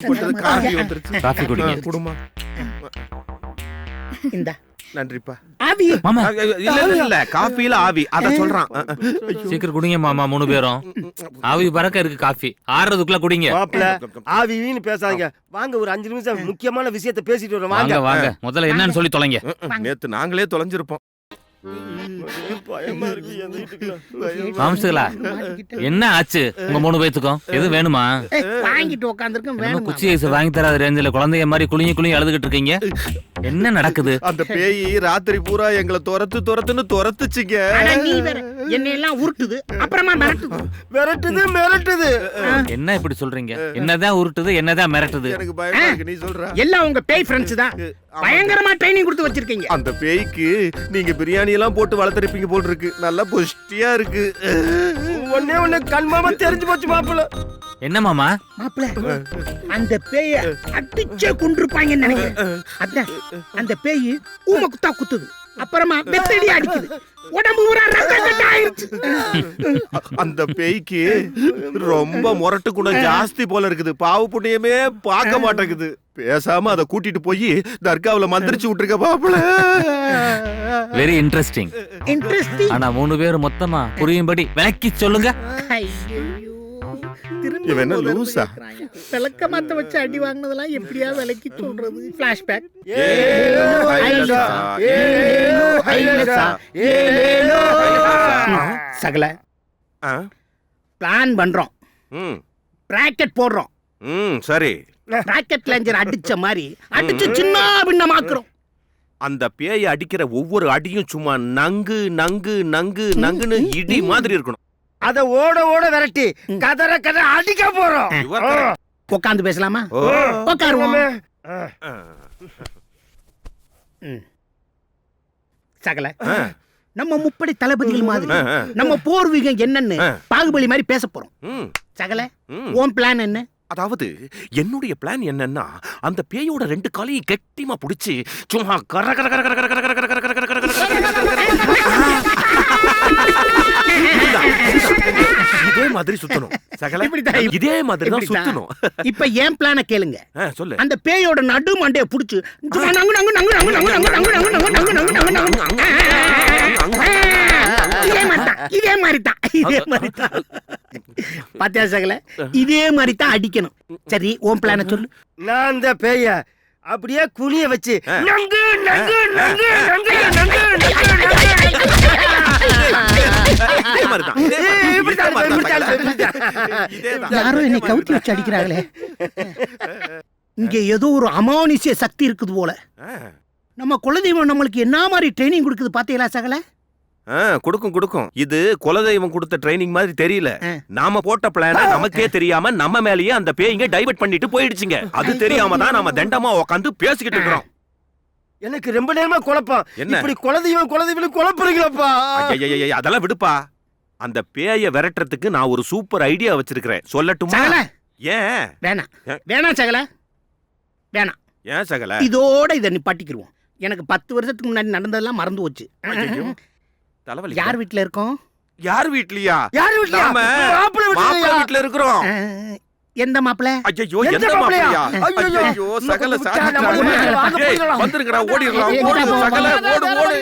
Coffee வந்துருச்சு. Coffee குடிங்க. குடுமா. இந்த நன்றிப்பா. ஆவி மாமா இல்ல காஃபில ஆவி அத சொல்றான். சீக்கிரம் குடிங்க மாமா 3 பேரும். ஆவி பறக்க இருக்கு காஃபி. ஆறதுக்குள்ள குடிங்க. மாப்பிள ஆவின்னு பேசாதீங்க. வாங்க ஒரு 5 நிமிஷம் முக்கியமான விஷயத்தை பேசிட்டு வரோம். வாங்க வாங்க. வாங்க. முதல்ல என்னன்னு சொல்லி தொலைங்க. நேத்து நாங்களே தொலைஞ்சிருப்போம். பயமா இருக்கு என் வீட்டுக்குள்ள. மாம்சுகளா என்ன ஆச்சு உங்க 3 பேத்துக்கும்? எது வேணுமா? வாங்கிட்டு உட்காந்துருக்கோம். நம்ம வேணும் குச்சி ஐஸ் வாங்கி தராத ரேஞ்சில குழந்தைய மாதிரி குளிங்க குளிங்க அழுதுகிட்டு இருக்கீங்க. என்ன நடக்குது? அந்த பேய் ராத்திரி பூரா எங்களை துரத்துன்னு துரத்துச்சுங்க. நீ வேற என்னை எல்லாம் உருட்டுது, அப்புறமா மிரட்டுது. என்ன இப்படி சொல்றீங்க? என்னதான் உருட்டுது, என்னதான் மிரட்டுது? எனக்கு பயமா இருக்கு. நீ சொல்ற. எல்லாம் உங்க பேய் ஃப்ரெண்ட்ஸ் தான். பயங்கரமா ட்ரைனிங் கொடுத்து வச்சிருக்கீங்க. அந்த பேய்க்கு நீங்க பிரியாணி எல்லாம் போட்டு வளர்த்திருப்பீங்க போல் இருக்கு. நல்லா புஷ்டியா இருக்கு. ஒண்ணே கண்மாமா தெரிஞ்சு போச்சு மாப்பிள. என்ன மாமா? மாப்பிள அந்த பேய அடிச்சே கொண்டிருப்பாங்கன்னு நினைக்கிறேன். அதான் அந்த பேய் ஊம குத்தா குத்துது, அப்புறமா வெத்தடி அடிக்குது, உடம்பு பூரா ரத்தம் கட்ட ஆயிருச்சு. அந்த பேய்க்கு ரொம்ப முரட்டு குணம் ஜாஸ்தி போல இருக்குது. பாவ புண்ணியமே பார்க்க மாட்டேங்குது. பேசாம அதை கூட்டிட்டு போய் தர்காவுல மந்திரிச்சு விட்டுருக்க பாப்பல. Very interesting. ஆனா 3 பேரும் மொத்தமா புரியும்படி விளக்கி சொல்லுங்க. இவன் என்ன லூசா? விளக்கமாத்த வச்சு அடி வாங்கினதெல்லாம் எப்படியா விளக்கி சொல்றது? பிளாஷ்பேக். சகல பிளான் பண்றோம், பிராக்கெட் போடுறோம். சரி. ராக்கெட் லாஞ்சர் அடிச்ச மாதிரி அடிச்சு சின்ன பின்னமாக்குறோம். அந்த பேயை அடிக்கிற ஒவ்வொரு அடியும் சும்மா நங்கு நங்கு நங்கு நங்குன்னு இடி மாதிரி இருக்கணும். அத ஓட விரட்டி கதற அடிக்க போறோம். உட்காந்து பேசலாமா? உட்காருவோம். சகல நம்ம முப்படை தளபதிகள் மாதிரி நம்ம பூர்வீகம் என்னன்னு பாகுபலி மாதிரி பேச போறோம். சகல உன் பிளான் என்ன? அதாவது என்னுடைய பிளான் என்னன்னா, அந்த பேயோட 2 காலையும் கெட்டிமா புடிச்சு சும்மா கர கர கர கர கர கர கர கர கர கர இதே மாதிரி சுத்தணும். சகல இதே மாதிரி தான் சுத்தணும். இப்ப ஏன் பிளான கேளுங்க. சொல்லு. அந்த பேயோட நடு மண்டைய புடிச்சு இதே மாதிரி தான் பாத்தியா சகல, இதே மாதிரி தான் அடிக்கணும். சரி உன் பிளான சொல்லு. நான் அந்த பேய அப்படியே குனிய வச்சு நங்கு நங்கு நங்கு நங்கு நங்கு யாரோ என்னை கவுத்தி வச்சு அடிக்கிறாங்களே. இங்க ஏதோ ஒரு அமானுஷ்ய சக்தி இருக்குது போல. நம்ம குலதெய்வம் நம்மளுக்கு என்ன மாதிரி ட்ரைனிங் கொடுக்குது பாத்தீங்களா சகல? கொடுக்கும். இது குலதெய்வம் கொடுத்த ட்ரைனிங் மாதிரி தெரியல. நாம போட்ட பிளான நமக்கே தெரியாம நம்ம மேலயே அந்த பேய்ங்க டைவர்ட் பண்ணிட்டு போயிடுச்சுங்க. அது தெரியாம தான் நாம தண்டமா உட்காந்து பேசிக்கிட்டு இருக்கோம். எனக்கு ரொம்ப நேரமா குழப்பம். இப்படி குலதெய்வம் குழப்பறீங்களப்பா. அதெல்லாம் விடுப்பா. அந்த பேயை விரட்டுறதுக்கு நான் ஒரு சூப்பர் ஐடியா வச்சிருக்கிறேன். சொல்லட்டுமா? ஏன் வேணாம் சகல, வேணாம். ஏன் சகல? இதோட இதை நிப்பாட்டிக்கிருவோம். எனக்கு 10 வருஷத்துக்கு முன்னாடி நடந்ததெல்லாம் மறந்து போச்சு. யார் வீட்டுல இருக்கோம்? யார் வீட்லயா? மாப்பிள்ளை வீட்டுல இருக்கிறோம். எந்த மாப்பிள்ளை? ஐயோ எந்த மாப்பிள்ளையா? ஐயோ சகல சாதி வந்துருங்கடா, ஓடிடலாம். சகல ஓடு ஓடு.